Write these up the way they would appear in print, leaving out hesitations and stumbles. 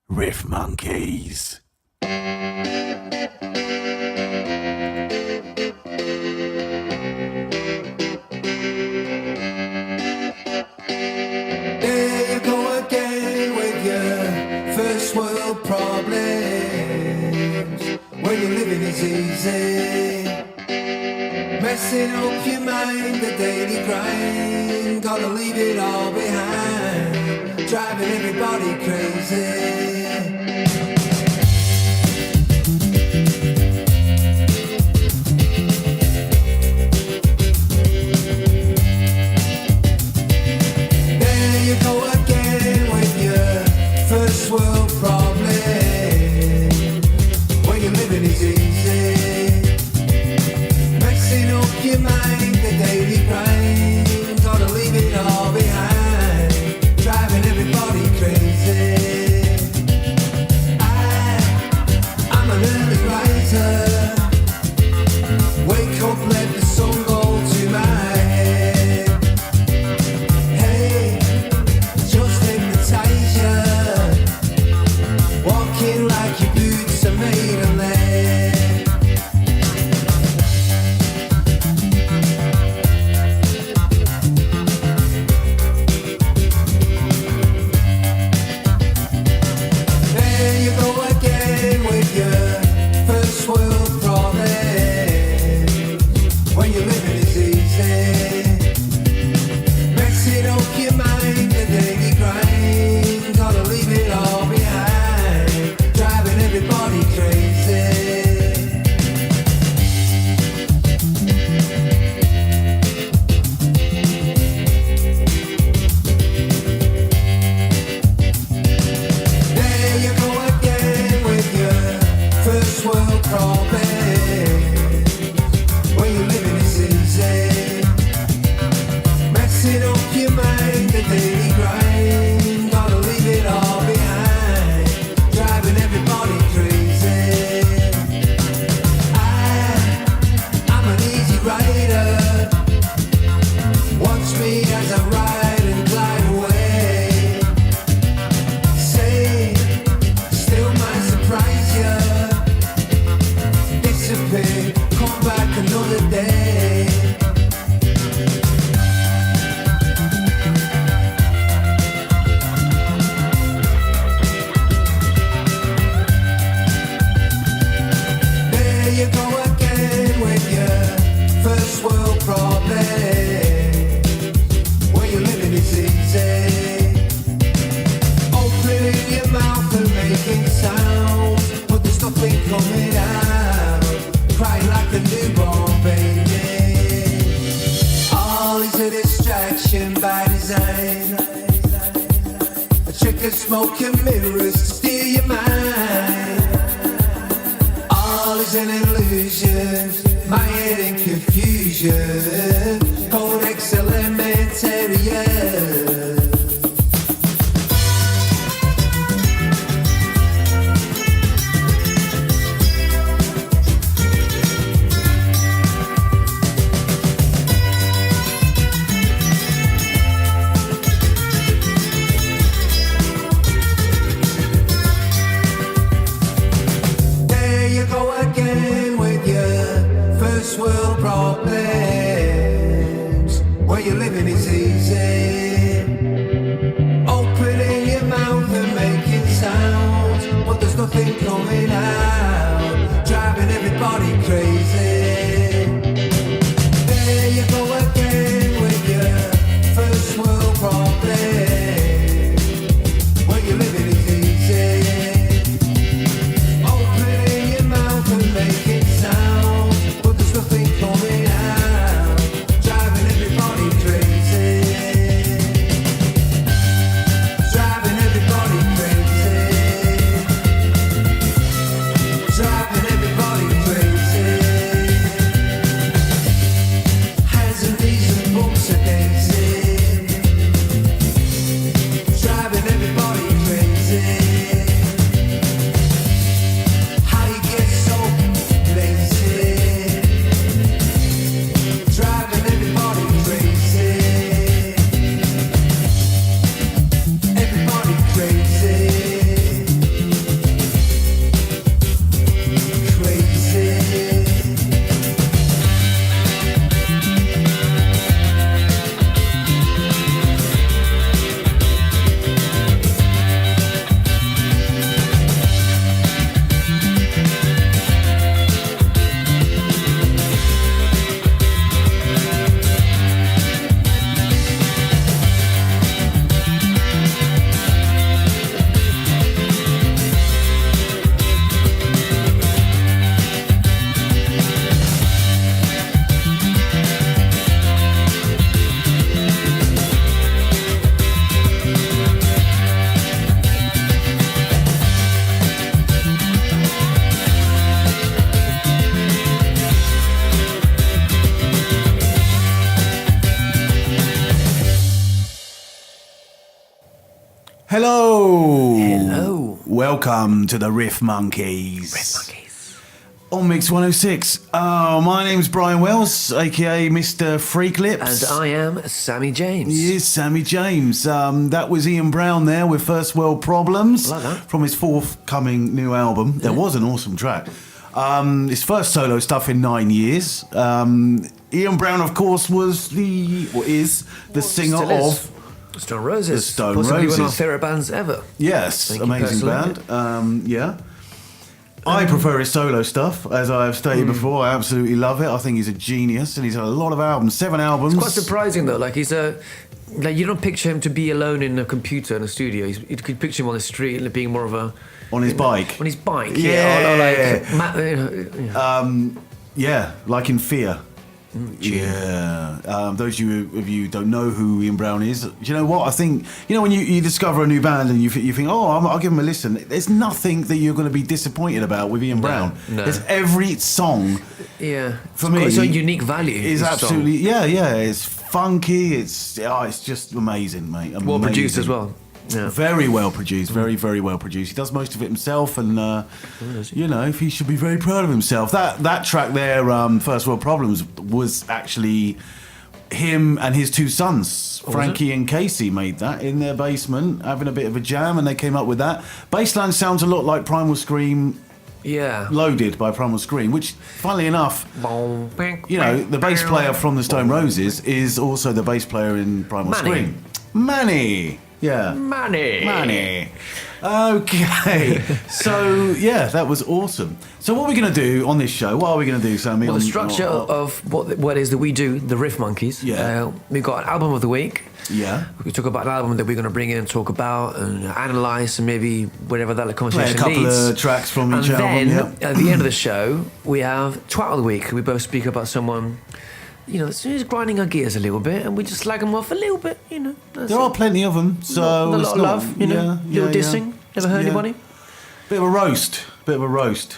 Riff Monkeys. There you go again with your first world problems. When you're living is easy, messing up your mind, the daily grind. Gotta leave it all behind, driving everybody crazy. First world problem. When you're living is easy, messing up your mind, the daily grind. Gotta leave it all behind, driving everybody crazy. I'm an early riser. Wake up, let the sun go to my head. Hey, just hypnotize you. Walking like your boots are made of lead. There you go again with your first world problem. When you're living is easy, messing up your mind, the daily grind. Gotta leave it all behind, driving everybody crazy. There you go again with your first world problem. When you're living is easy, messing up your mind, the daily grind. Gotta leave it all behind, driving everybody crazy. I'm an easy rider. Watch me as I ride and glide away. Say, still might surprise you. Disappear, come back another day. There you go again with your first world problem. When you're living is easy, opening your mouth and making sounds, but there's nothing coming out, crying like a newborn baby. All is a distraction by design, a trick of smoke and mirrors to steal your mind. All is an illusion, my head in confusion. Codex elementarian. There you go again with your first world problems. Where you're living is easy, Hello. Hello. Welcome to the Riff Monkeys. Riff Monkeys. On Mix 106. My name's Brian Wells, aka Mr. Freak Lips. And I am Sammy James. Yes, Sammy James. That was Ian Brown there with First World Problems. I like that. From his forthcoming new album. That was an awesome track. His first solo stuff in 9 years. Ian Brown, of course, is the singer of Stone Roses. The Stone Possibly Roses. one of our favourite bands ever. Yes, Thank you amazing personally. band. Yeah. I prefer his solo stuff, as I have stated before. I absolutely love it. I think he's a genius, and he's had a lot of albums, 7 albums. Quite surprising though, like you don't picture him to be alone in a computer in a studio. You could picture him on the street and being more of a... On his bike. On his bike, Yeah. Yeah, like in Fear. Yeah. Those of you who don't know who Ian Brown is, do you know what? I think, when you discover a new band and you think, I'll give them a listen. There's nothing that you're going to be disappointed about with Ian Brown. No. There's every song. Yeah. For me, it's a unique value. Is absolutely, yeah. It's funky. It's just amazing, mate. Amazing. Well produced as well. Yeah. Very well produced, very, very well produced. He does most of it himself, and he should be very proud of himself. That track there, First World Problems, was actually him and his 2 sons, Frankie and Casey, made that in their basement, having a bit of a jam, and they came up with that. Bassline sounds a lot like Primal Scream. Yeah. Loaded by Primal Scream, which, funnily enough, the bass player from the Stone Roses is also the bass player in Primal Scream. Manny. Yeah. Money. Okay. So, yeah, that was awesome. So what are we going to do on this show? What are we going to do, Sammy? Well, the structure of what it is that we do, the Riff Monkeys. Yeah. We've got an album of the week. Yeah. We talk about an album that we're going to bring in and talk about and analyse and maybe whatever that conversation Play a couple leads. of tracks from each album. album. And then, at the end of the show, we have Twat of the Week. We both speak about someone... who's grinding our gears a little bit, and we just slag them off a little bit, There are plenty of them, so a lot it's of not, love, little dissing. Never hurt anybody. Bit of a roast.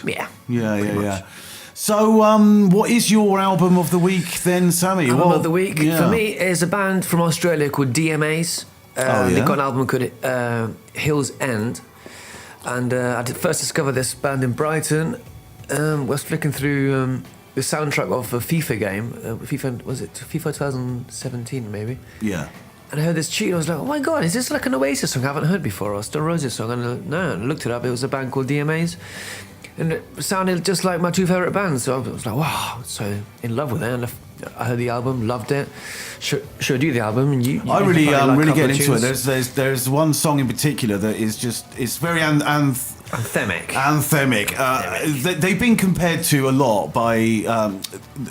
Yeah. Yeah. So, what is your album of the week then, Sammy? Album of the week for me is a band from Australia called DMAs. They've got an album called Hills End, and I first discovered this band in Brighton. Was flicking through. The soundtrack of a FIFA game, FIFA 2017 maybe? Yeah. And I heard this tune, I was like, oh my god, is this like an Oasis song I haven't heard before, or a Stone Roses song? And I looked it up, it was a band called DMAs, and it sounded just like my 2 favourite bands, so I was like, wow, so in love with it, and I heard the album, loved it. Should I do the album? And you I really get into it. tunes? There's one song in particular that is just, it's very Anthemic. They've been compared to a lot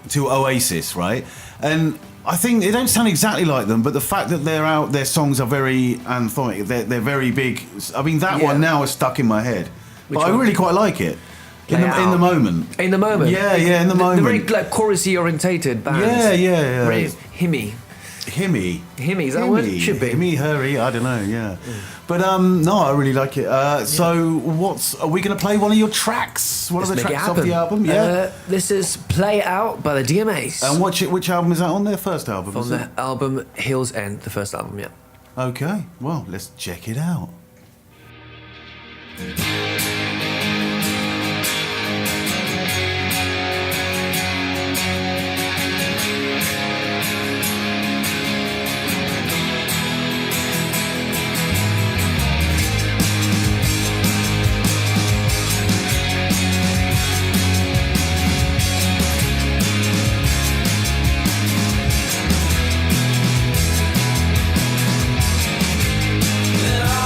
to Oasis, right? And I think they don't sound exactly like them, but the fact that their songs are very anthemic, they're very big. I mean, that one now is stuck in my head. But I really quite like it. In the moment. In the moment. Yeah, in the moment. They're very like chorusy orientated bands. Yeah. Very hymny. Hymny, is that what it should be? Hymny, hurry, I don't know, yeah. But no, I really like it. So are we going to play one of your tracks? One of the tracks off the album? Yeah. This is Play It Out by the DMAs. And which album is that on? Their first album? On the album Hills End, the first album, yeah. Okay, well, let's check it out. I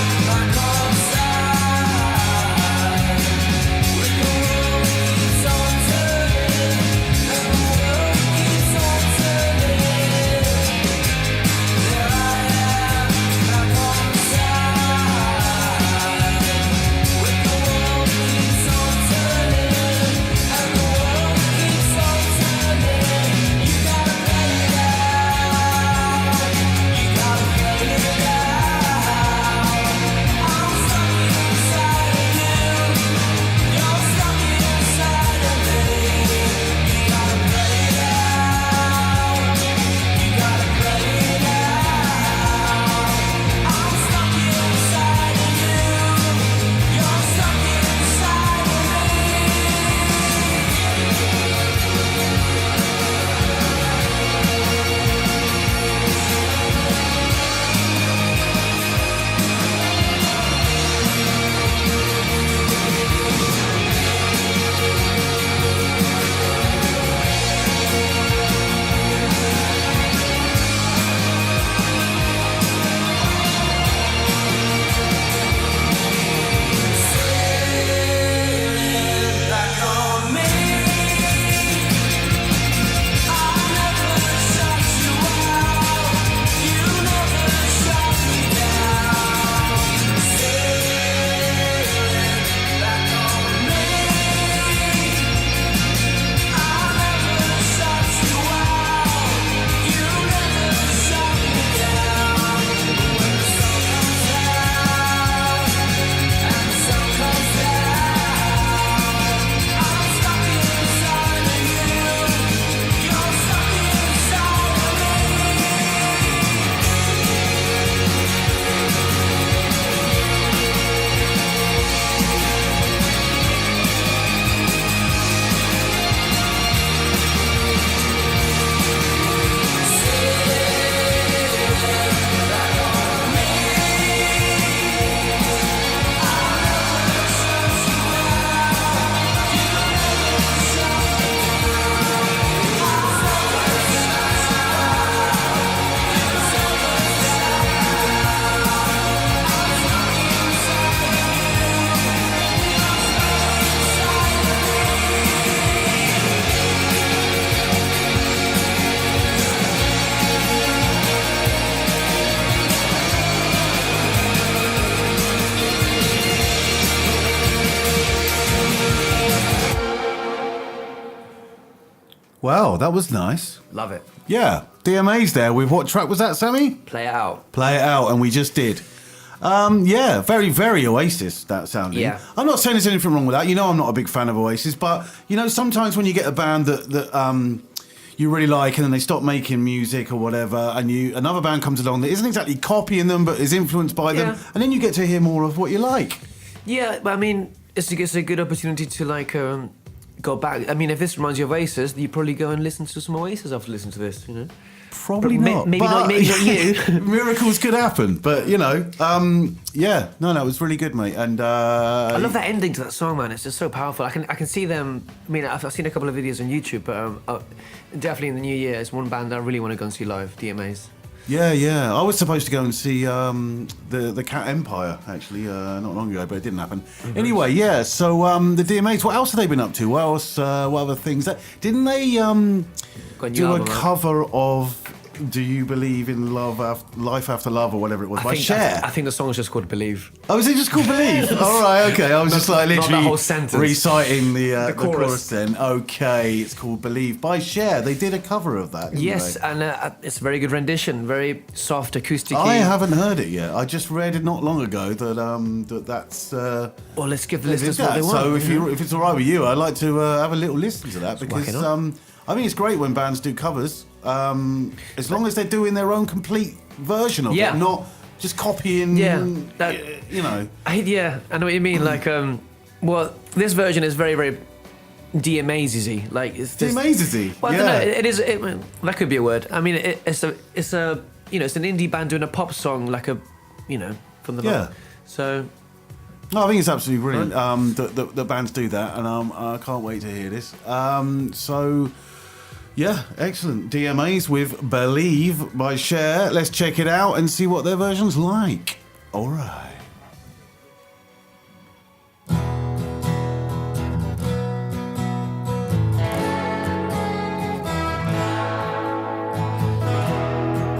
was like outside. Wow, that was nice. Love it. Yeah, DMA's there with what track was that, Sammy? Play it out. Play It Out, and we just did. Yeah, very, very Oasis, that sounding. Yeah. I'm not saying there's anything wrong with that. You know I'm not a big fan of Oasis, but, you know, sometimes when you get a band that you really like and then they stop making music or whatever, and another band comes along that isn't exactly copying them but is influenced by them, and then you get to hear more of what you like. Yeah, but I mean, it's a good opportunity to like go back. I mean, if this reminds you of Oasis, you probably go and listen to some Oasis after listening to this, you know? Probably But not. maybe not you. Miracles could happen, but you know, yeah, no, it was really good, mate. And I love that ending to that song, man. It's just so powerful. I can see them. I mean, I've seen a couple of videos on YouTube, but definitely in the new year, it's one band I really want to go and see live. DMAs. Yeah. I was supposed to go and see the Cat Empire actually not long ago, but it didn't happen. Mm-hmm. Anyway, yeah. So the DMAs, what else have they been up to? What else? What other things? Didn't they Got a new do a album out. cover of "Do You Believe in Love Life After Love" or whatever it was by Cher? I think the song's just called "Believe." Oh, is it just called Believe? All right, okay. I was just like not literally that whole sentence. reciting the chorus. chorus then. Okay, it's called Believe by Cher. They did a cover of that, didn't Yes, they? and it's a very good rendition, very soft, acoustic. I haven't heard it yet. I just read it not long ago that that's. Well, let's give the is listeners that. what they want. So if it's all right with you, I'd like to have a little listen to that because whack it up. I think it's great when bands do covers, as long as they're doing their own complete version of Yeah. it, not just copying. Yeah, you know. I know what you mean. Like, well, this version is very, very DMAs-y. Like, it's just, DMAs-y? Well, I Yeah. don't know. It is. That could be a word. I mean, it's a it's an indie band doing a pop song, like a, from the Yeah. So. No, I think it's absolutely brilliant that bands do that, and I can't wait to hear this. So, yeah, excellent. DMAs with Believe by Cher. Let's check it out and see what their version's like. All right.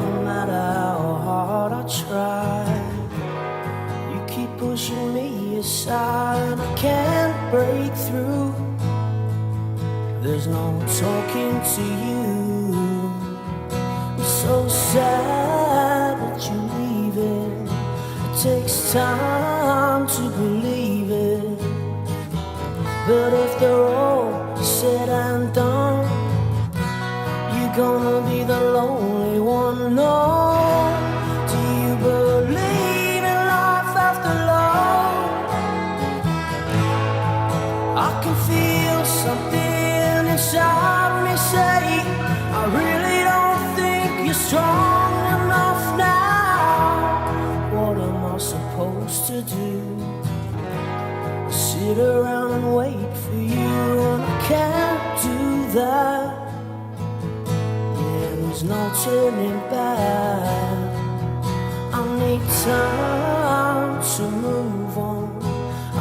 No matter how hard I try, you keep pushing me aside. I can't break through. There's no talking to you. I'm so sad that you're leaving. It takes time to believe it. But if they're all said and done, you're gonna be the lonely one. No, do you believe in life after love? I can feel something inside me say, I really don't think you're strong enough now. What am I supposed to do? Sit around and wait for you, and I can't do that. There's no turning back. I need time to move on.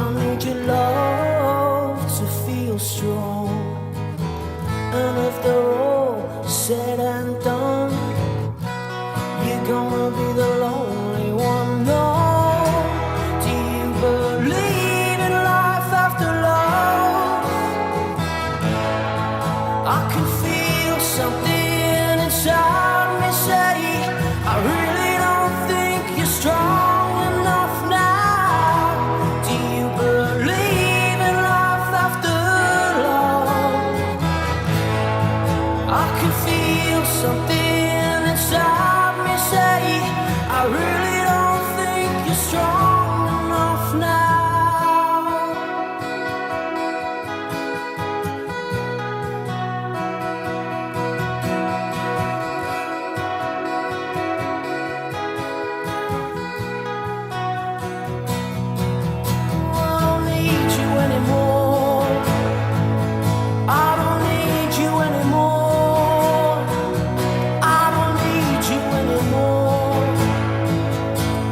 I need your love to feel strong. And if they're all said and done, you're gonna be the lonely one. No, do you believe in life after love? I can feel something inside me say, I really don't think you're strong enough now. Do you believe in life after love? I can feel something inside me say, I really don't think you're strong enough now. I don't need you anymore. I don't need you anymore. I don't need you anymore.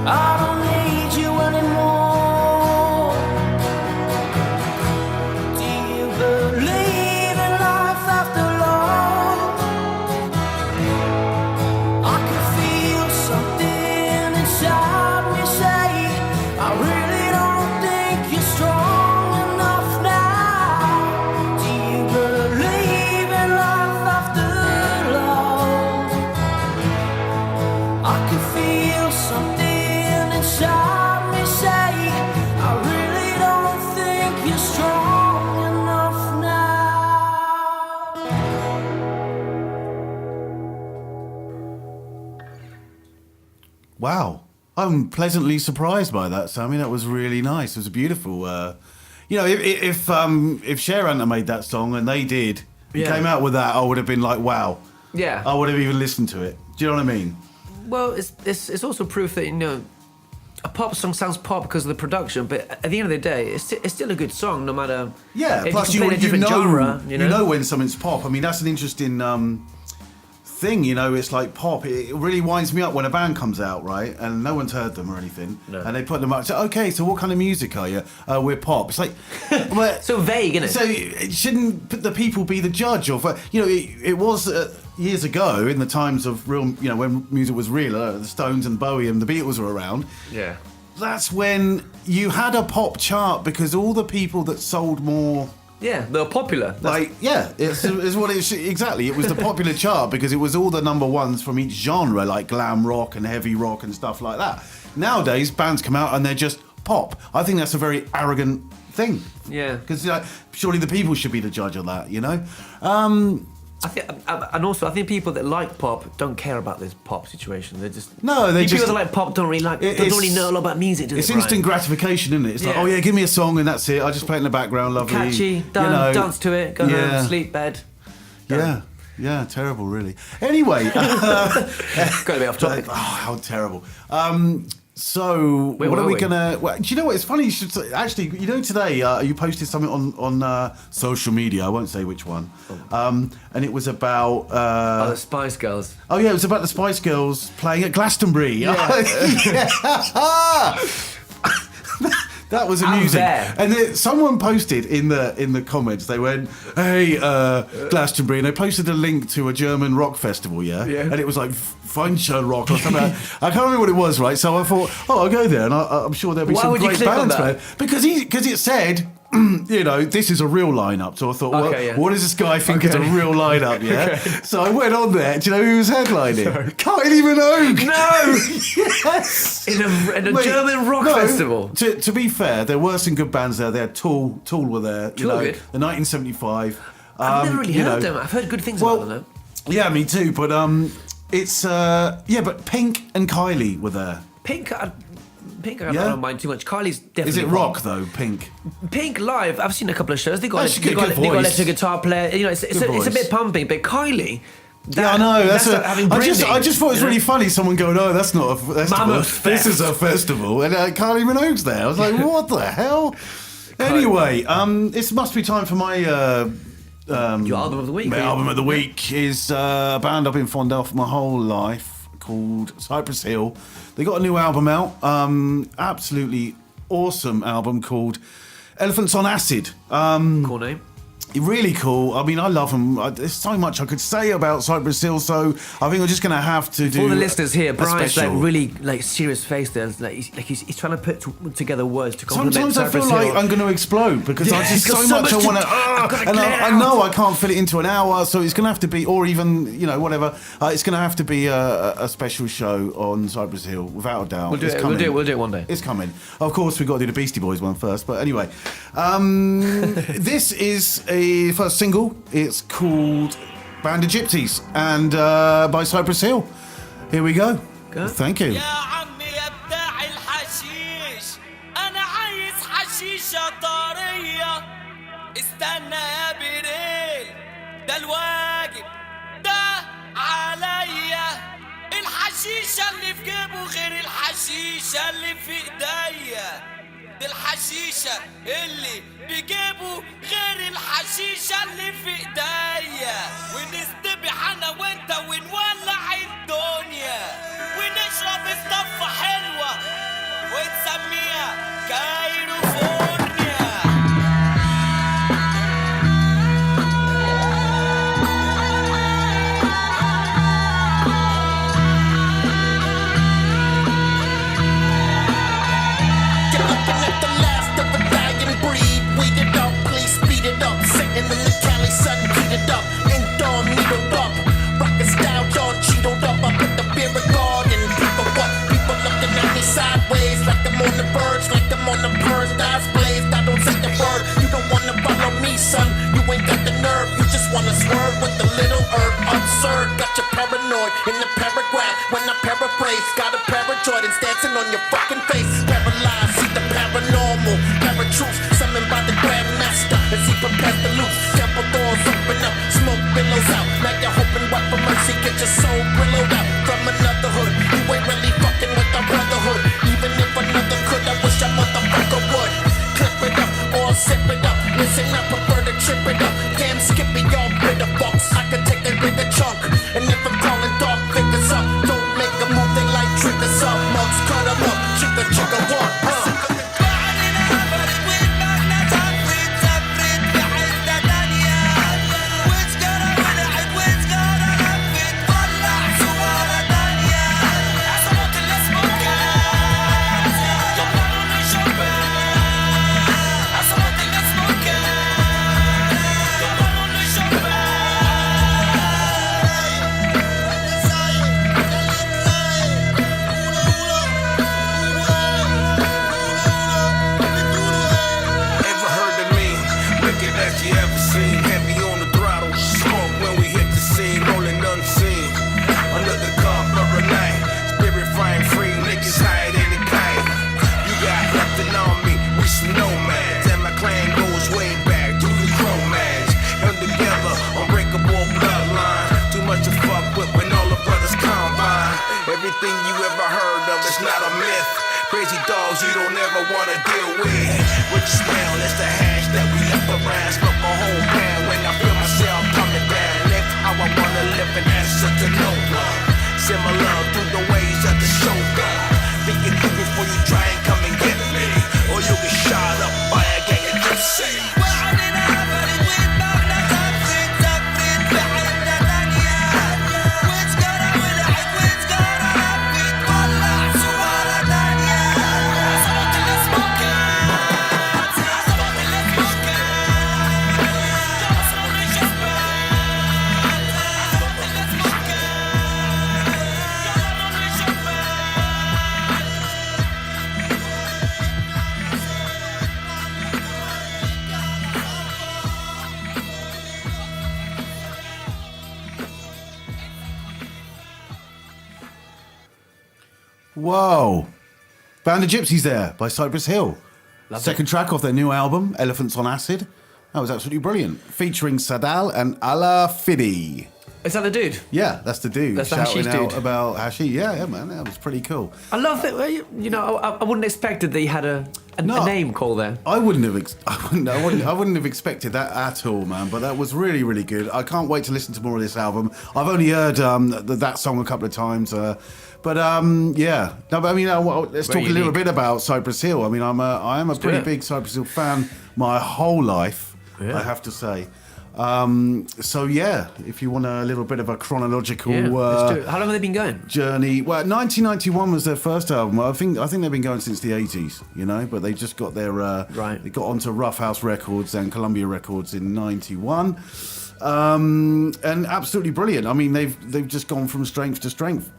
I don't need you anymore. Do you believe in life after love? I can feel something inside me say, I really don't think you're strong enough now. Do you believe in life Wow. I'm pleasantly surprised by that, Sammy. That was really nice. It was a beautiful. You know, if Cher hadn't made that song and they did, came out with that, I would have been like, wow. Yeah. I would have even listened to it. Do you know what I mean? Well, it's also proof that, you know, a pop song sounds pop because of the production, but at the end of the day, it's still a good song, no matter. Yeah. If Plus, you can play in a different genre. You know when something's pop. I mean, that's an interesting thing. You know, it's like pop. It really winds me up when a band comes out, right, and no one's heard them or anything, and they put them up. So, okay, so what kind of music are you? We're pop. It's like, well, so vague, isn't it? So shouldn't the people be the judge of? You know, it was. Years ago, in the times of real, you know, when music was real, the Stones and Bowie and the Beatles were around. Yeah. That's when you had a pop chart because all the people that sold more. Yeah, they're popular. It's what it exactly. It was the popular chart because it was all the number ones from each genre, like glam rock and heavy rock and stuff like that. Nowadays, bands come out and they're just pop. I think that's a very arrogant thing. Yeah. Because surely the people should be the judge of that, you know? I think people that like pop don't care about this pop situation. They're just people that like pop don't really know a lot about music. Do it's they, instant Brian? gratification, isn't it? It's like, oh yeah, give me a song and that's it. I just play it in the background, lovely, catchy, done, you know, dance to it, go home, sleep, bed. Done. Yeah, terrible, really. Anyway, got a bit off topic. Oh, how terrible. So Where what are we were we? gonna? Well, do you know what? It's funny. You should say, actually, you know, today you posted something on social media. I won't say which one. And it was about the Spice Girls. Oh yeah, it was about the Spice Girls playing at Glastonbury. Yeah. That was I'm amusing. there. And then someone posted in the comments. They went, "Hey, Glastonbury," and they posted a link to a German rock festival. Yeah. And it was like Feinscher Rock or something. I can't remember what it was. Right. So I thought, I'll go there, and I'm sure there'll be some great bands there because it said. You know, this is a real lineup. So I thought, what does this guy think is a real lineup? Yeah. So I went on there. Do you know who was headlining? Kylie Minogue. No. Yes. In a German rock festival. To be fair, there were some good bands there. They had Tool were there. Tool good. The 1975. I've never really heard them. I've heard good things about them. Yeah, me too. But it's but Pink and Kylie were there. Pink, I don't mind too much. Kylie's definitely. Is it rock though? Pink. Pink live. I've seen a couple of shows. They got good voice. electric guitar player. You know, it's a bit pumping. But Kylie. I know. I just thought it was really funny. Someone going, "Oh, that's not a festival. This is a festival," and Kylie Minogue's there. I was like, "What the hell?" Anyway, it must be time for my. Your album of the week. My album of the week is a band I've been fond of my whole life called Cypress Hill. They got a new album out, absolutely awesome album called Elephants on Acid. Cool name. Really cool. I mean, I love them. There's so much I could say about Cypress Hill, so I think we're just going to have to do. For the listeners here, Brian's like special. really serious face there. He's trying to put together words to compliment Sometimes I Cypress feel Hill. like I'm going to explode because I just so much I want to. And I know I can't fit it into an hour, so it's going to have to be, or even whatever. It's going to have to be a special show on Cypress Hill, without a doubt. We'll do it one day. It's coming. Of course, we've got to do the Beastie Boys one first, but anyway, this is a first single. It's called Band of Gypsies and by Cypress Hill. Here we go. Thank you. يا عمي يا بتاع الحشيش انا عايز حشيشة طرية استنى يا بريل ده الواجب ده عليا الحشيشة اللي في جيبه غير الحشيشة اللي في ايديا دي الحشيشة اللي بجيبه غير الحشيشة اللي في ايديا ونستبح انا وانت ونولع الدنيا ونشرب الصفة حلوة ونسميها كايروفورنيا Sitting in the Cali sun, heated up, inked on, needled up, rockin' style, John cheetled up. I put the beer in garden, people what? People looking at me sideways, like I'm on the birds, like I'm on the birds. Eyes blazed, I don't say the word. You don't wanna follow me, son. You ain't got the nerve. You just wanna swerve with the little herb. Absurd, got you paranoid in the paragraph. When I paraphrase, got a parajoid. get your soul billowed out from another hood. You ain't really fucking with the brotherhood. Even if another could, I wish a motherfucker would. Clip it up or zip it up. Listen, I prefer to trip it up. Damn Skippy, y'all bitter fucks. I can take a bigger chunk. And if I'm calling dog figures up, don't make a move, they like triggers up. Mugs cut 'em up, chicka chicka walk. Everything you ever heard of is not a myth. Crazy dogs you don't ever wanna deal with. What you smell, that's the hash that we left around. Smoke a whole pound when I feel myself coming down. Live how I wanna live and answer to no one. Similar through the ways of the shoulder. Thinking through before you try and come and get me, or you'll get shot up by a gang of gypsies. Whoa. Band of Gypsies there by Cypress Hill. Second track off their new album, Elephants on Acid. That was absolutely brilliant. Featuring Sadal and Ala Fidi. Is that the dude? Yeah, that's the dude. That's the shouting hashish out dude. about hashish. Yeah, man, that was pretty cool. I love that. You know, I wouldn't have expected that he had a name call there. I wouldn't have expected that at all, man. But that was really, really good. I can't wait to listen to more of this album. I've only heard that song a couple of times. Yeah. No, but I mean, let's talk a little bit about Cypress Hill. I mean, I am a pretty big Cypress Hill fan my whole life, I have to say. So yeah, if you want a little bit of a chronological let's do it. How long have they been going? Journey. Well, 1991 was their first album. I think they've been going since the 80s, you know, but they just got their They got onto Rough House Records and Columbia Records in 91. And absolutely brilliant. I mean, they've just gone from strength to strength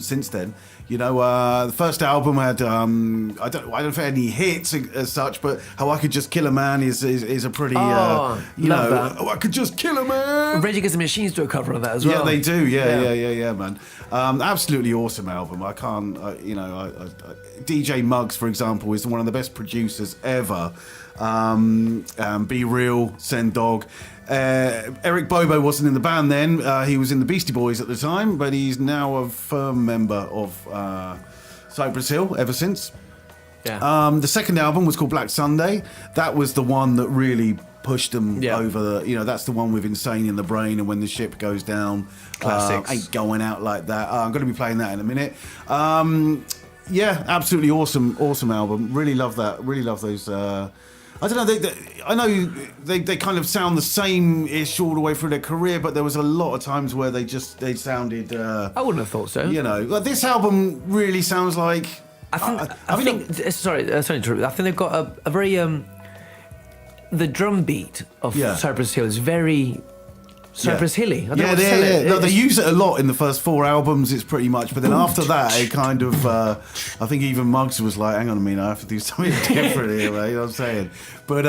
since then. You know, the first album had I don't know if it had any hits as such, but How I Could Just Kill a Man is a pretty you know that. Oh, I Could Just Kill a Man. Rage Against the Machines do a cover of that as well. Yeah, they do. Yeah, man. Absolutely awesome album. I can't, DJ Muggs, for example, is one of the best producers ever. Be Real, Send Dog. Eric Bobo wasn't in the band then. He was in the Beastie Boys at the time, but he's now a firm member of Cypress Hill ever since. Yeah. The second album was called Black Sunday. That was the one that really pushed them over the, you know, that's the one with Insane in the Brain and When the Ship Goes Down. Classics. Ain't Going Out Like That. I'm going to be playing that in a minute. Yeah, absolutely awesome album. Really love that. Really love those. I don't know. I know they kind of sound the same-ish all the way through their career, but there was a lot of times where they sounded. I wouldn't have thought so. You know, like this album really sounds like. I think. Sorry to interrupt. I think they've got a very the drum beat of Cypress Hill is very Cypress Hilly. I don't know what to say it. No, they use it a lot in the first 4 albums. It's pretty much, but then after that, it kind of. I think even Muggs was like, "Hang on a minute, I have to do something different here." Right? You know what I'm saying? But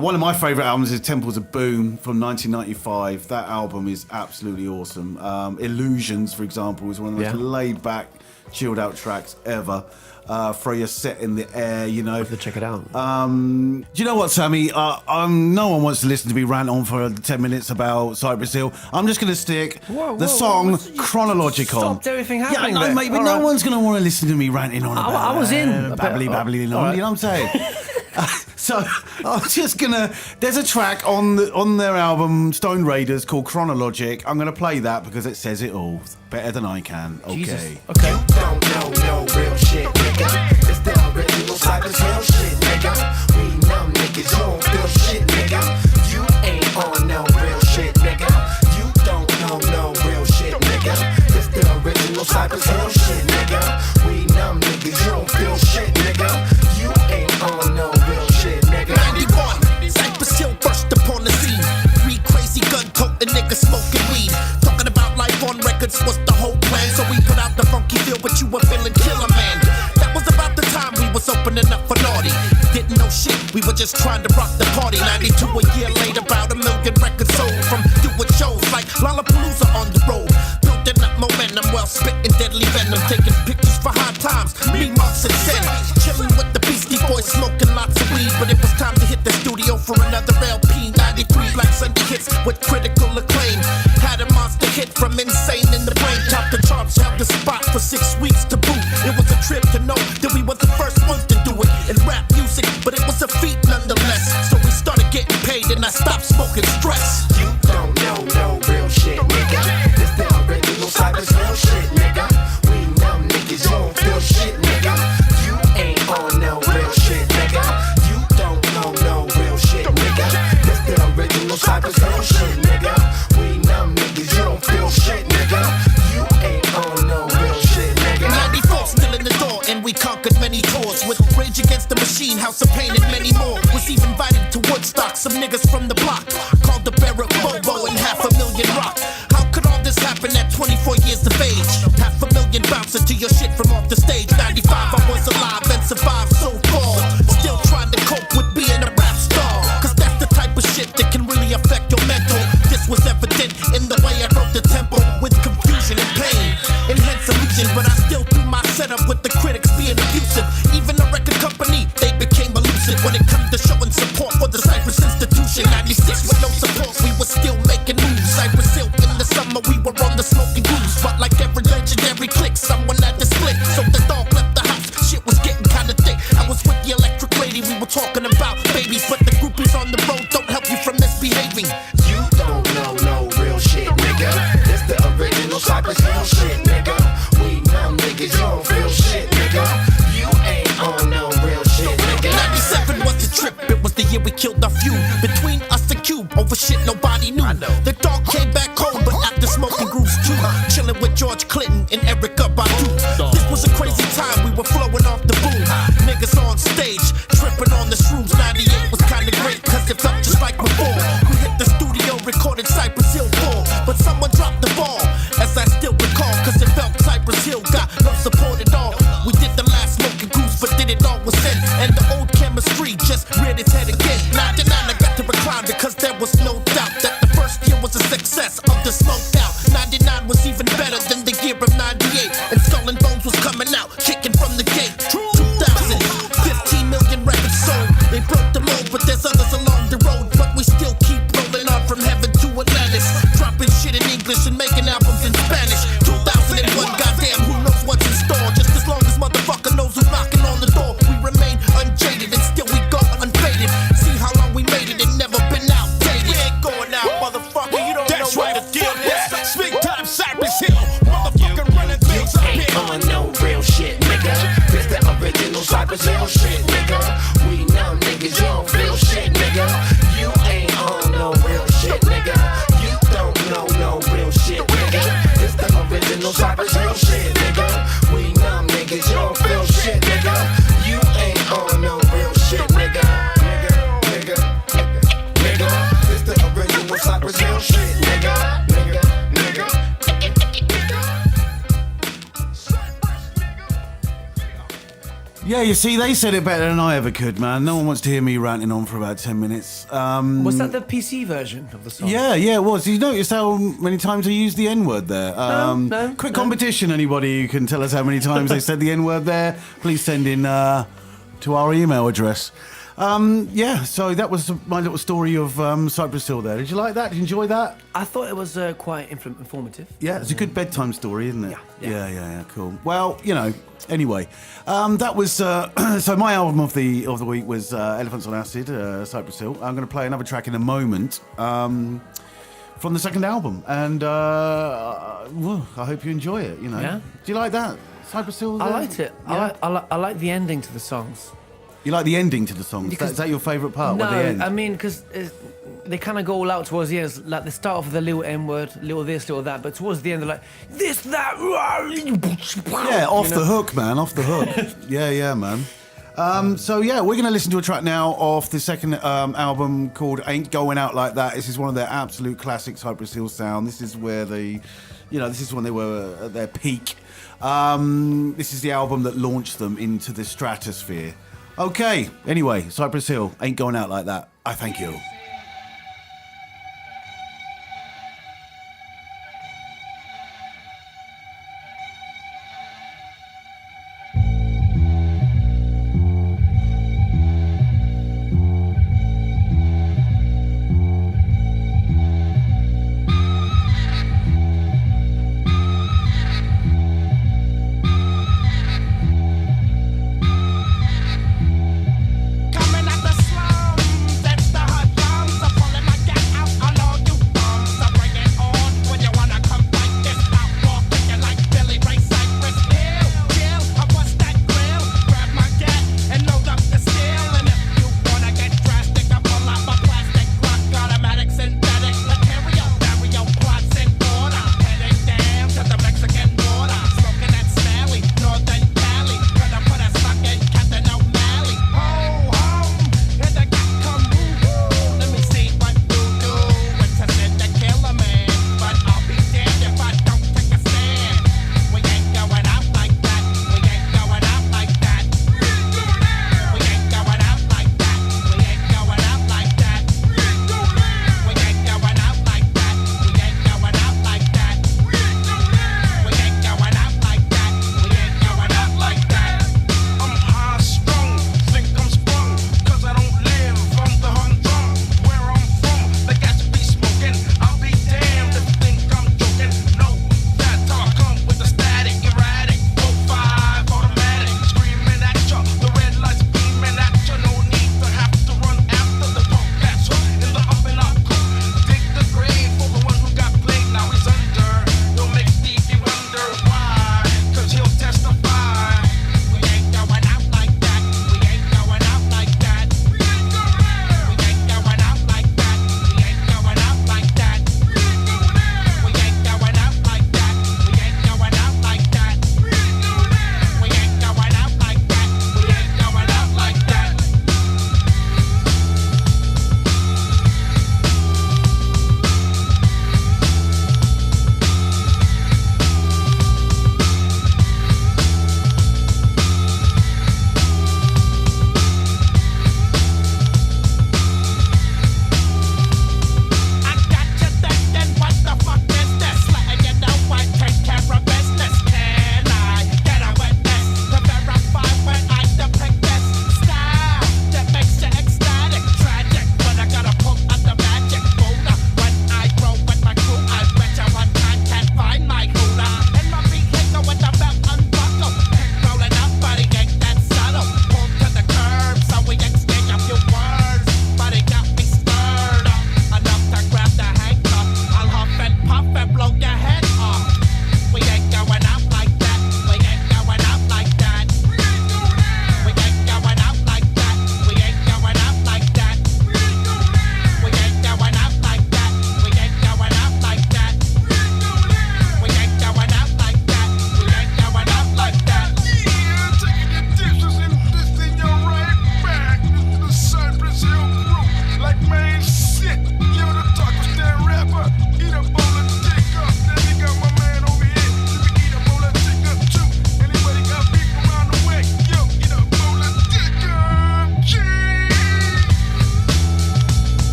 one of my favourite albums is Temples of Boom from 1995. That album is absolutely awesome. Illusions, for example, is one of the most laid back, chilled out tracks ever. throw your set in the air, you know. Have to check it out. Do you know what, Sammy? No one wants to listen to me rant on for 10 minutes about Cypress Hill. I'm just going to stick the song Chronological. Stopped everything happening. Yeah, I know, mate, but no one's going to want to listen to me ranting on about I was in. babbly, you know what I'm saying? So I'm just gonna. There's a track on their album Stone Raiders called Chronologic. I'm gonna play that because it says it all better than I can. Okay. Jesus. You don't know no real shit, nigga. It's the original Cypress Hill shit, nigga. We numb niggas, you don't feel shit, nigga. You ain't on no real shit, nigga. You don't know no real shit, nigga. It's the original Cypress Hill shit, nigga. We numb niggas, you don't feel shit, nigga. You ain't on no real shit, nigga. 91, Cypress Hill burst upon the scene. 3 crazy gun-toting niggas smoking weed. Talking about life on records was the whole plan. So we put out the funky feel, but you were feeling killer, man. That was about the time we was opening up for naughty. Didn't know shit, we were just trying to rock the party. 92 a year later, about 1 million records sold. From doing shows like Lollapalooza on the road. Building up momentum while spitting deadly venom. Taking pictures for high times, me, Monks and Sen. Chilling with the Beastie Boys, smoking lots of weed. But it was time to hit the studio for another LP. 93 Black Sunday hits with critical acclaim. Had a monster hit from Insane in the Brain. Topped the charts, held the spot for 6 weeks to boot. It was a trip to know that we were the first ones to do it in rap music, but it was a feat nonetheless. So we started getting paid and I stopped smoking stress. You don't know no real shit, nigga. It's the original Cypress Hill shit, nigga. We numb niggas, you don't feel shit, nigga. You ain't on no real shit, nigga. You don't know no real shit, nigga. It's the original Cypress Hill shit, nigga. We numb niggas, you don't feel shit, nigga. You ain't on no real shit, nigga. 94 still in the door and we conquered many tours with Rage Against the Machine, House of Pain and many more. Was even invited to Woodstock, some niggas from the block called the Barrack Bobo and 500,000 rock. How could all this happen at 24 years of age? 500,000 bouncing to your shit from off the stage. 95 I was alive and survived so far. Still trying to cope with being a rap star, cause that's the type of shit that can really affect your mental. This was evident in the way I wrote the tempo with confusion and pain. Enhance illusion, but I still do my setup with the critics being abusive. Even the record company, they became elusive when it comes to showing support for the Cypress institution. 96 with no support, we were still making moves. Cypress Hill in the summer, we were on the smoking grooves. But like every legendary click, someone had to split. So the dog left the house, shit was getting kinda thick. I was with the electric lady, we were talking about babies. But the groupies on the road don't help you from misbehaving. You don't know no real shit, nigga. It's the original Cypress Hill shit, nigga. We numb niggas, you don't feel shit, nigga. You ain't on no real shit, nigga. 97 was the trip, it was the year we killed our feud. Between us and Cube, over shit nobody knew. The dog came back home, but after smoking grooves too. Chilling with George Clinton and Erykah Badu. This was a crazy time, we were flowing off the boom. Niggas on stage, tripping on the shrooms. 98 was kinda great, cause it felt just like before. We hit the studio, recorded Cypress Hill 4. But someone dropped the ball, as I still recall, cause it felt Cypress Hill got no support at all. We did the last smoking grooves, but did it all with sin. And the old chemistry just reared its head again. 99 I got to recline because there was no doubt that the first year was a success of the smoked out. 99 was even better than the year of 98. And Skull and Bones was coming out, kicking from the gate. 2000, 15 million records sold. They broke the mold, but there's others along the road. But we still keep rolling on from heaven to Atlantis. Dropping shit in English and making albums in Spanish. 2001, goddamn, who knows what's in store? Just as long as motherfucker knows who's knocking on the door. We remain unjaded and still we go unfaded. See how long we made it and never been outdated. We ain't going out, motherfucker, you don't know what to deal with. Big time Cypress Hill, motherfucker running things up here. Ain't on no real shit, nigga. It's the original Cypress Hill shit, nigga. We numb niggas, you don't feel shit, nigga. You ain't on no real shit, nigga. You don't know no real shit, nigga. It's the original Cypress Hill shit, nigga. We numb niggas, you don't feel shit, nigga. You ain't on no real shit, nigga. Nigga, nigga, nigga. It's the original Cypress Hill shit, nigga. Nigga, nigga. Yeah, you see, they said it better than I ever could, man. No one wants to hear me ranting on for about 10 minutes. Was that the PC version of the song? Yeah, it was. Did you notice how many times I used the N-word there? No. Competition, anybody who can tell us how many times they said the N-word there, please send in to our email address. So that was my little story of Cypress Hill there. Did you like that? Did you enjoy that? I thought it was quite informative. Yeah, it's a good bedtime story, isn't it? Yeah. Cool. Well, anyway, that was so my album of the week was Elephants on Acid, Cypress Hill. I'm going to play another track in a moment from the second album, and I hope you enjoy it. Yeah. Do you like that, Cypress Hill? I liked it. Yeah? I like the ending to the songs. You like the ending to the songs? Because- Is that your favourite part? No, the end? I mean, because they kind of go all out towards the end. It's like they start off with a little N-word, little this, little that, but towards the end they're like, this, that, yeah, off the hook, man, off the hook. yeah, man. We're going to listen to a track now off the second album called Ain't Going Out Like That. This is one of their absolute classic Cypress Hill sound. This is where this is when they were at their peak. This is the album that launched them into the stratosphere. Okay, anyway, Cypress Hill, Ain't Going Out Like That. I thank you. Coming at the slums, that's the hot dog.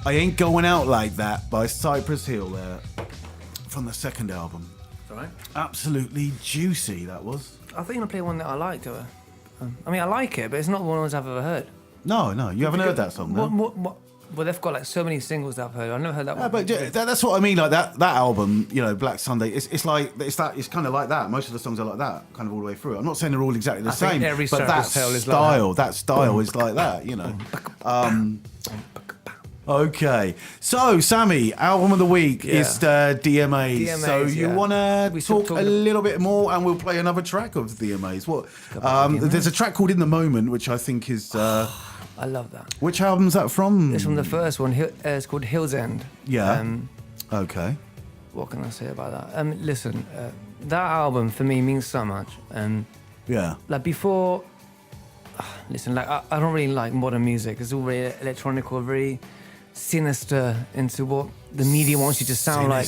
I Ain't Going Out Like That by Cypress Hill there from the second album. All right. Absolutely juicy, that was. I thought you were going to play one that I liked. I mean, I like it, but it's not one I've ever heard. No, you haven't heard that song, no? What? Well, they've got like so many singles that I've heard. I've never heard that one. But that's what I mean. Like that album, you know, Black Sunday. It's kind of like that. Most of the songs are like that, kind of all the way through. I'm not saying they're all exactly the same, but that style is like that. You know. Okay, so Sammy, album of the week is DMAs. So you want to talk a little bit more, and we'll play another track of DMAs. What? There's a track called In the Moment, which I think is. I love that. Which album's that from? It's from the first one. It's called Hill's End. Yeah. Okay. What can I say about that? Listen, that album for me means so much. Yeah. Like before, listen, like I don't really like modern music. It's all very electronic or very sinister into what the media wants you to sound like.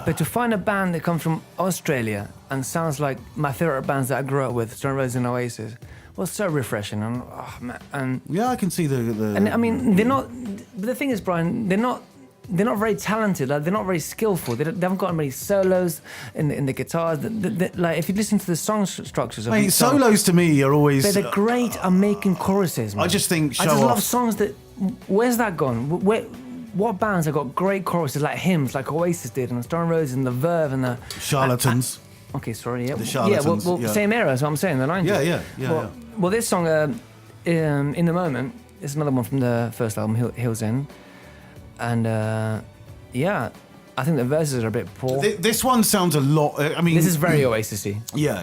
But to find a band that comes from Australia and sounds like my favorite bands that I grew up with, Stone Roses and Oasis, was so refreshing. And yeah, I can see the. And I mean, they're not. But the thing is, Brian, they're not very talented. Like they're not very skillful. They haven't got many solos in the guitars. Like if you listen to the song structures of these songs, solos to me are always. They're great at making choruses. Man. I just think I just love songs that. Where's that gone? What bands have got great choruses like hymns, like Oasis did, and the Stone Roses and the Verve and the Charlatans. Okay, sorry. Yeah, the Charlatans. Well, same era. That's what I'm saying. The 90s. Yeah. Well, this song, In the Moment, is another one from the first album, Hill's End, and I think the verses are a bit poor. This one sounds a lot. I mean, this is very Oasis-y. Yeah.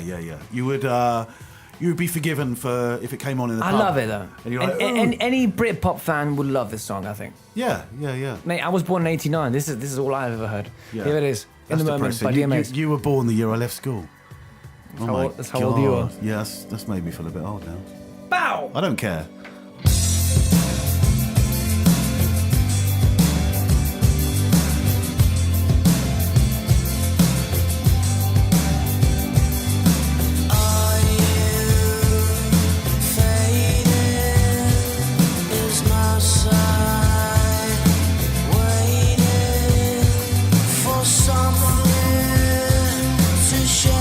You would be forgiven for if it came on in the pub. I love it though. And you're like, and any Britpop fan would love this song, I think. Yeah. Mate, I was born in '89. This is all I've ever heard. Yeah. Here it is. In the Moment by DMAs. You were born the year I left school. That's how old you are. Yes, that's made me feel a bit old now. Bow! I don't care. Shake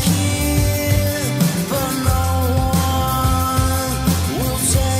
it, but no one will take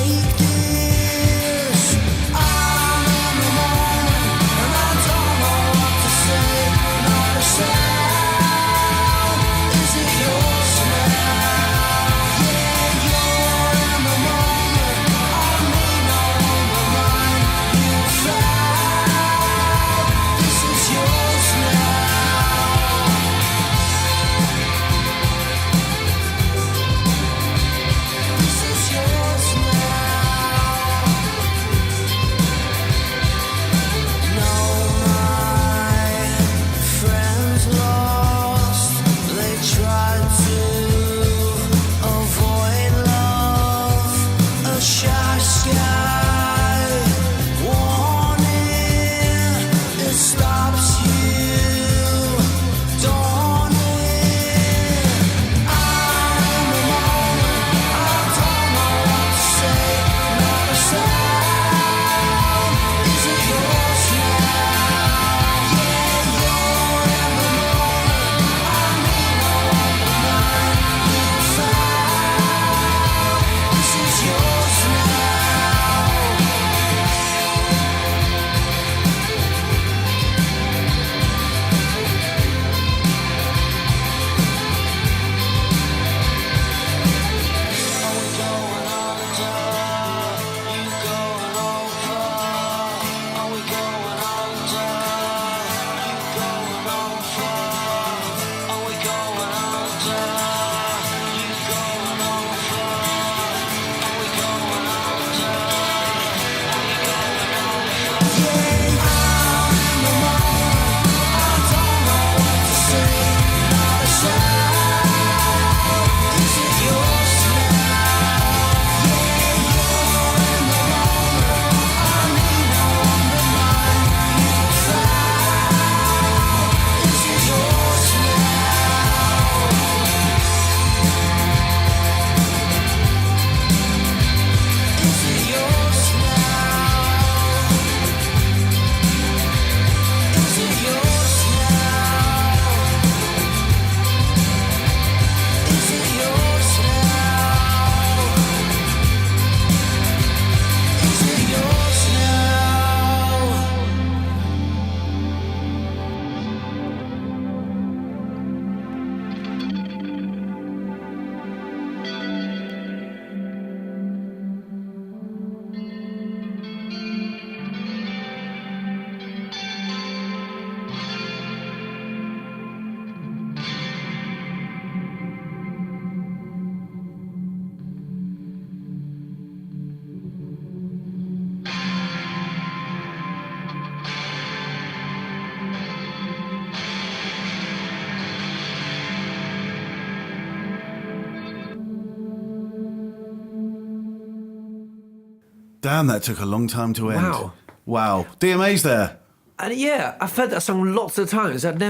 Damn, that took a long time to end. Wow. DMA's there. And yeah, I've heard that song lots of times. I think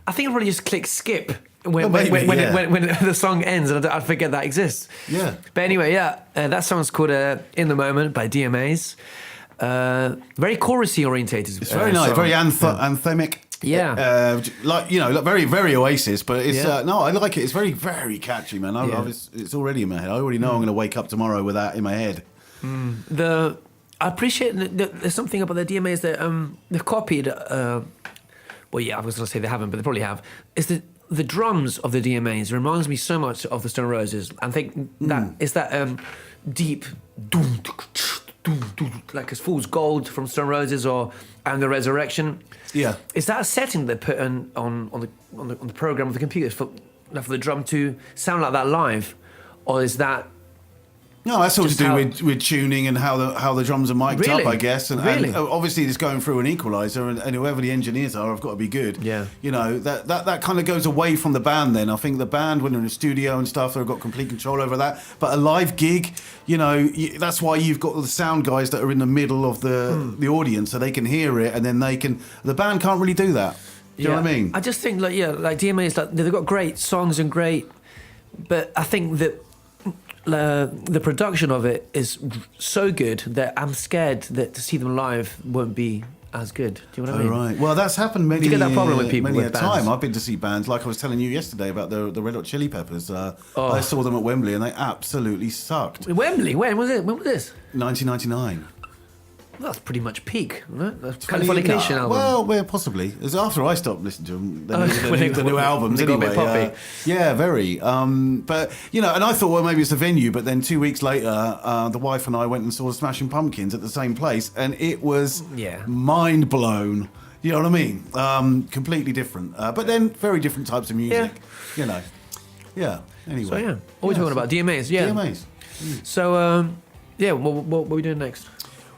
I probably just click skip when the song ends, and I forget that exists. Yeah. But anyway, that song's called "In the Moment" by DMAs. Very chorusy orientated. It's very nice, song. very anthemic. Yeah. Like very, very Oasis, but it's no, I like it. It's very, very catchy, man. It's already in my head. I already know I'm going to wake up tomorrow with that in my head. I appreciate there's something about the DMAs that they've copied. I was going to say they haven't, but they probably have. Is the drums of the DMAs reminds me so much of the Stone Roses. I think that it's that deep, like it's Fool's Gold from Stone Roses and the Resurrection. Yeah, is that a setting they put on the program of the computers for the drum to sound like that live, or is that? No, that's all to do with tuning and how the drums are mic'd up, I guess. And obviously it's going through an equalizer, and whoever the engineers are have got to be good. Yeah. You know, that kind of goes away from the band then. I think the band, when they're in the studio and stuff, they've got complete control over that. But a live gig, you know, that's why you've got the sound guys that are in the middle of the audience, so they can hear it, and then the band can't really do that. Do you know what I mean? I just think, like DMA, they've got great songs and but I think that the production of it is so good that I'm scared that to see them live won't be as good. Do you know what I mean? Right. Well, that's happened many. You get that problem with people many with a time. I've been to see bands, like I was telling you yesterday about the Red Hot Chili Peppers. I saw them at Wembley and they absolutely sucked. Wembley? When was it? When was this? 1999. That's pretty much peak, right? That's Californication album. Well, possibly. It's after I stopped listening to them, the new albums. They got a anyway, bit poppy. Yeah, very. But you know, and I thought, well, maybe it's the venue. But then 2 weeks later, the wife and I went and saw the Smashing Pumpkins at the same place, and it was mind blown. You know what I mean? Completely different. But then very different types of music. You know. Yeah. Anyway. So what are we talking about? DMAs. Yeah. DMAs. So what are we doing next?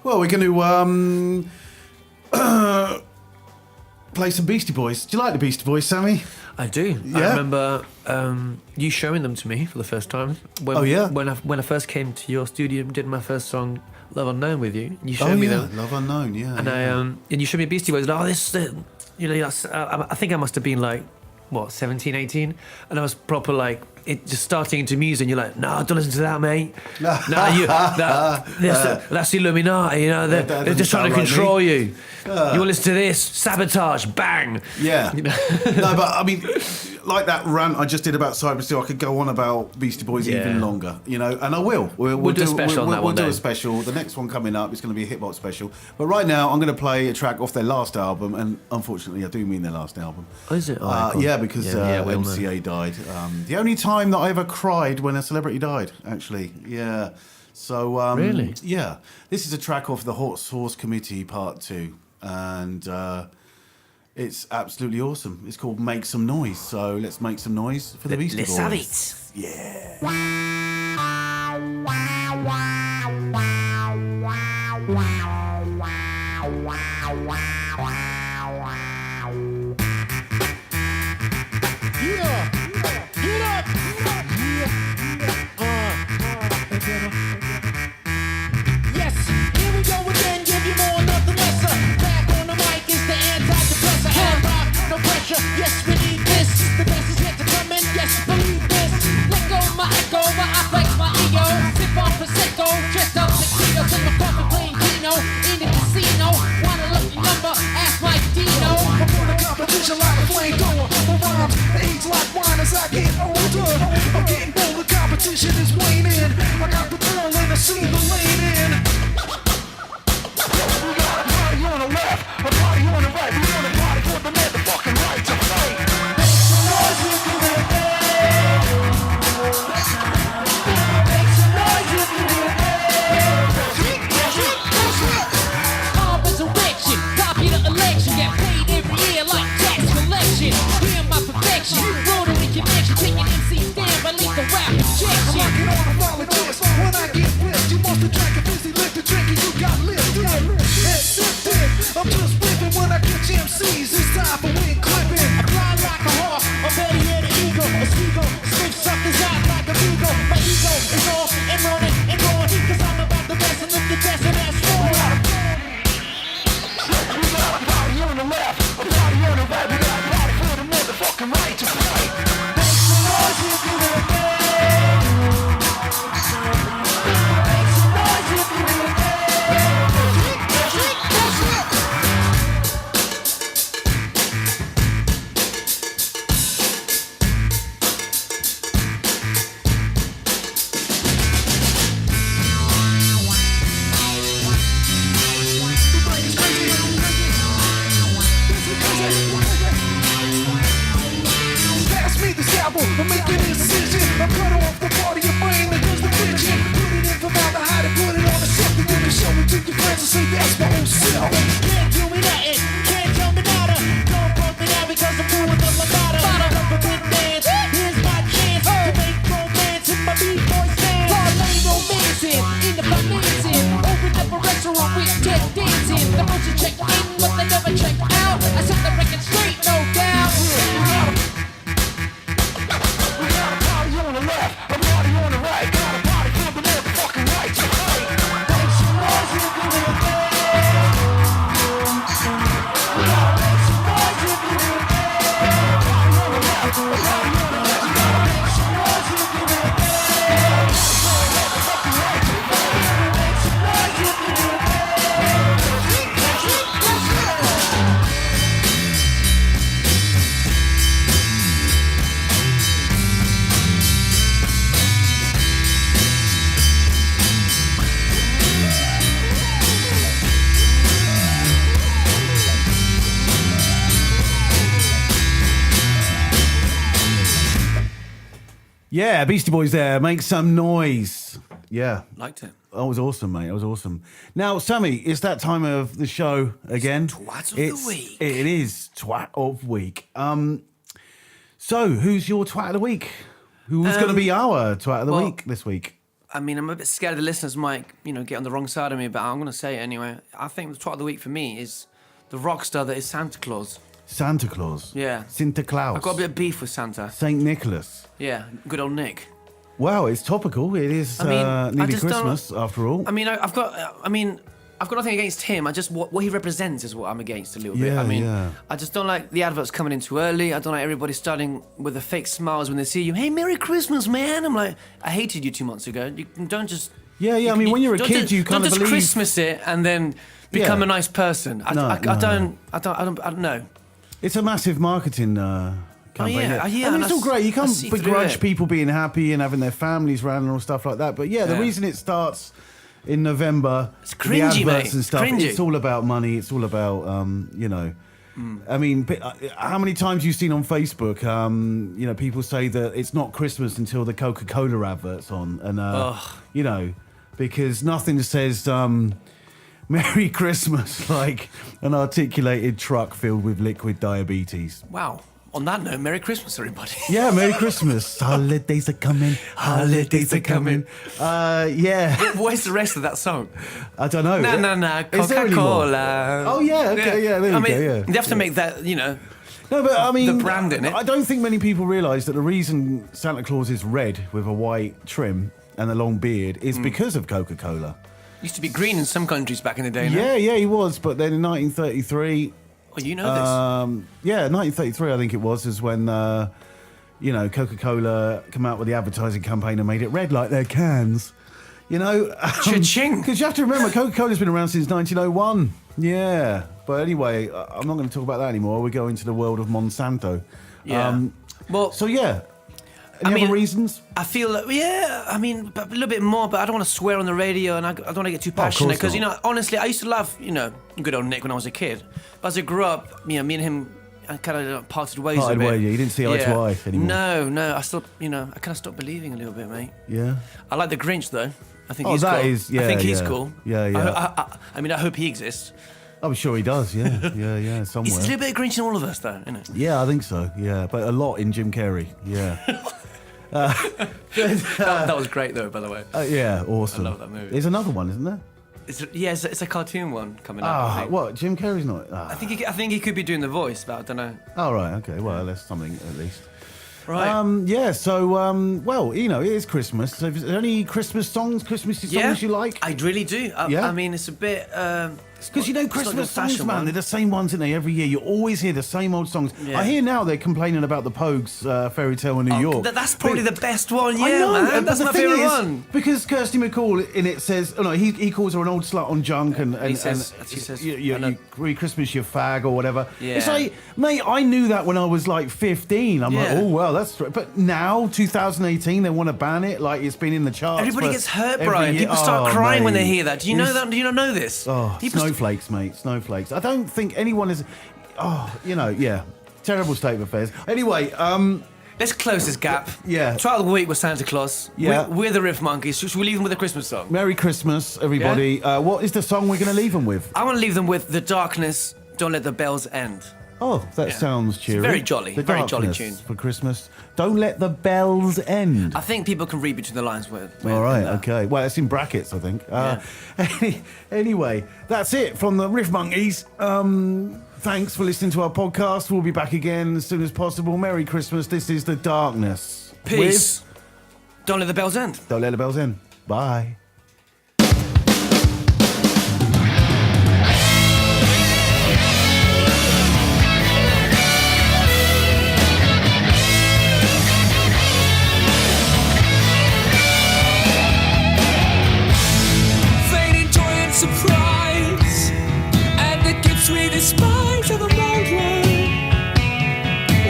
Well, we're going to play some Beastie Boys. Do you like the Beastie Boys, Sammy? I do. Yeah? I remember you showing them to me for the first time. When I first came to your studio and did my first song, Love Unknown, with you. You showed me them. Love Unknown, yeah. And and you showed me Beastie Boys. And, I think I must have been like, 17, 18? And I was proper like, just starting into music, and you're like, no, don't listen to that, mate. That's Illuminati, you know, they're just trying to control you. You want to listen to this? Sabotage, bang. Yeah. No, but I mean, like that rant I just did about Cypress Hill, I could go on about Beastie Boys even longer, you know, and I will. We'll do a special on that one day. We'll do a special. The next one coming up is going to be a hip hop special. But right now, I'm going to play a track off their last album, and unfortunately, I do mean their last album. Oh, is it? Yeah, because MCA died. The only time that I ever cried when a celebrity died, actually. Yeah. So, really? Yeah. This is a track off the Hot Sauce Committee Part 2. And it's absolutely awesome. It's called Make Some Noise. So let's make some noise for the Beastie Boys. Let's have it. Yeah. Yes, we need this. The best is yet to come in. Yes, believe this. Let go my echo, my I flex my ego. Sip on Prosecco, dressed up tuxedo, till my coffee playing Keno in the casino. Wanna look your number? Ask my I'm making a decision. I'm cut off the part of your brain that does the bitching. Put it in formaldehyde and put it on a shelf. And you can show it to your friends and say that's my own self. Can't do me nothing, can't tell me nada. Don't put me down because I'm doing the Lombardo. Love a good dance, here's my chance to make romance in my B-boys dance. Parlay romancing, in the financing. Open up a restaurant with dead dancing. The most you check in, but they never check out. I set the record straight, no doubt. Yeah, Beastie Boys there. Make some noise. Yeah. Liked it. That was awesome, mate. That was awesome. Now, Sammy, it's that time of the show again. Twat of the week. It is Twat of Week. So, who's your Twat of the Week? Who's going to be our Twat of the Week this week? I mean, I'm a bit scared the listeners might, get on the wrong side of me, but I'm going to say it anyway. I think the Twat of the Week for me is the rock star that is Santa Claus. Santa Claus. Yeah. Santa Claus. I've got a bit of beef with Santa. Saint Nicholas. Yeah, good old Nick. Wow, it's topical. It is nearly Christmas after all. I mean, I've got nothing against him. I just what he represents is what I'm against a little bit. Yeah, I mean, yeah. I just don't like the adverts coming in too early. I don't like everybody starting with the fake smiles when they see you. Hey, Merry Christmas, man! I'm like, I hated you 2 months ago. You don't just. Yeah. I mean, when you're a kid, you kind of don't believe. just Christmas it and then become a nice person. I don't know. It's a massive marketing campaign. yeah, I mean, it's all great. You can't begrudge people being happy and having their families around and all stuff like that. But yeah, the reason it starts in November, it's cringy, the adverts mate. and stuff, Cringy. it's all about money. It's all about, I mean, how many times you've seen on Facebook, people say that it's not Christmas until the Coca-Cola advert's on. And, because nothing says... Merry Christmas, like an articulated truck filled with liquid diabetes. Wow. On that note, Merry Christmas, everybody. Yeah, Merry Christmas. Holidays are coming. Holidays are coming. Yeah. Where's the rest of that song? I don't know. No, Is there any more? Coca-Cola. Oh, yeah, okay, yeah, there you go, yeah. They have to make that, No, but I mean... the brand in it. I don't think many people realise that the reason Santa Claus is red with a white trim and a long beard is because of Coca-Cola. Used to be green in some countries back in the day. No? Yeah, he was. But then in 1933... Oh, you know this? Yeah, 1933, I think it was, is when, Coca-Cola came out with the advertising campaign and made it red like their cans. Cha-ching! Because you have to remember, Coca-Cola's been around since 1901. Yeah. But anyway, I'm not going to talk about that anymore. We go into the world of Monsanto. Yeah. So, yeah. Any other reasons? I feel like, a little bit more, but I don't want to swear on the radio and I don't want to get too passionate because, honestly, I used to love, good old Nick when I was a kid. But as I grew up, me and him kind of parted ways a bit. You didn't see eye to eye anymore? No, I still, I kind of stopped believing a little bit, mate. Yeah. I like the Grinch, though. I think he's cool. I think he's cool. Yeah. I hope he exists. I'm sure he does, yeah, somewhere. He's a little bit of Grinch in all of us, though, isn't it? Yeah, I think so, yeah. But a lot in Jim Carrey, yeah. That was great, though, by the way. Yeah, awesome. I love that movie. There's another one, isn't there? It's a cartoon one coming up. What? Jim Carrey's not? I think he could be doing the voice, but I don't know. Oh, right, okay. Well, that's something at least. Right. So, it is Christmas. So, is there any Christmas songs you like? I really do. I mean, it's a bit Because you know Christmas songs, man, they're the same ones, aren't they? Every year, you always hear the same old songs. Yeah. I hear now they're complaining about the Pogues' Fairy Tale in New York. That's probably the best one, I know, man. and That's the my thing favourite is, one. because Kirsty MacColl in it says, oh no, he calls her an old slut on junk, and he says, you Christmas, you fag or whatever. Yeah. It's like, mate, I knew that when I was like 15. I'm like, oh well, that's. But now, 2018, they want to ban it. Like it's been in the charts. Everybody gets hurt, every Brian. year. People start crying when they mate. hear that. Do you know that? Do you not know this? Oh, snowflakes, mate. Snowflakes. I don't think anyone is. Oh, yeah. Terrible state of affairs. Anyway, let's close this gap. Yeah. Trial of the week with Santa Claus. Yeah. We're the Riff Monkeys. Should we leave them with a Christmas song? Merry Christmas, everybody. What is the song we're going to leave them with? I want to leave them with The Darkness, Don't Let the Bells End. Oh, that sounds cheery. It's very jolly. The Very jolly Darkness tune. for Christmas. Don't let the bells end. I think people can read between the lines with. All right, okay. Well, it's in brackets, I think. Anyway, that's it from the Riff Monkeys. Thanks for listening to our podcast. We'll be back again as soon as possible. Merry Christmas. This is The Darkness. Peace. Don't let the bells end. Don't let the bells end. Bye. Surprise, and the gifts we despise are the moment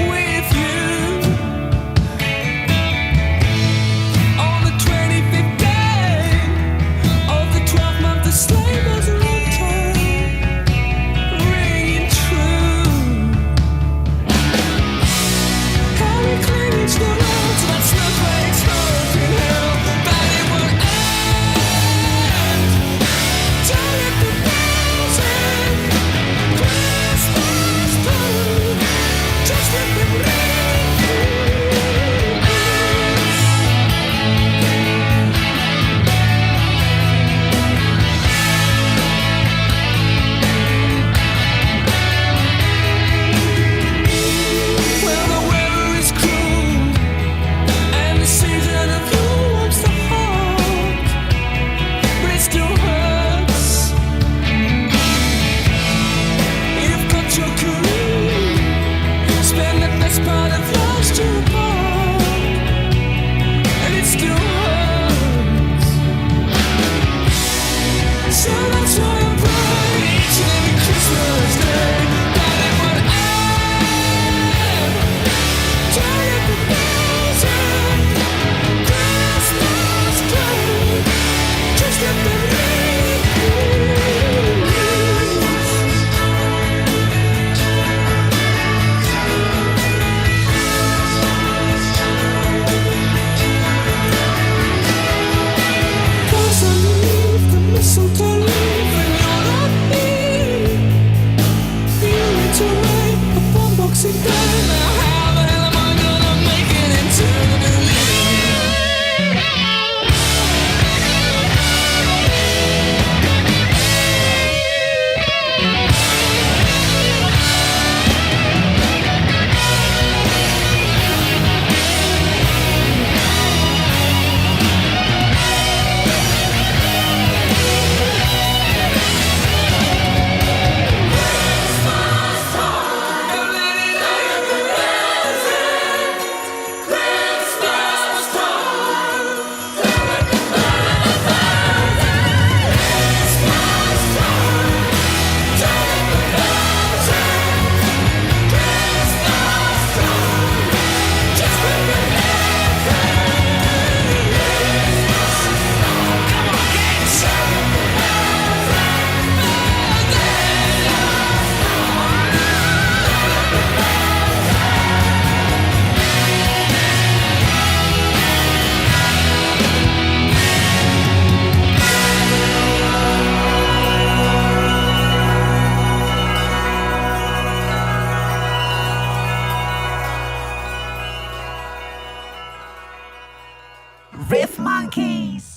with you. On the 25th day of the 12th month, the sleigh bells are on time, ringing true. How we cling each other to that snowflake's smoking hell, that it will end. Don't let the bells end. Christmas blue. Just let them ring. Well, the weather is cruel, and the season of you warms the heart, but it still hurts. You've got your career, spend the best part of last year apart, and it still hurts. So that's why I pray each and every Christmas day that it would end. Don't let the bells end. Christmas Day, just let them ring. Cause underneath the mistletoe leaf, when you're not here, you need to wait upon Boxing Day. Now how the hell am I gonna make it into the new year? Riff Monkeys.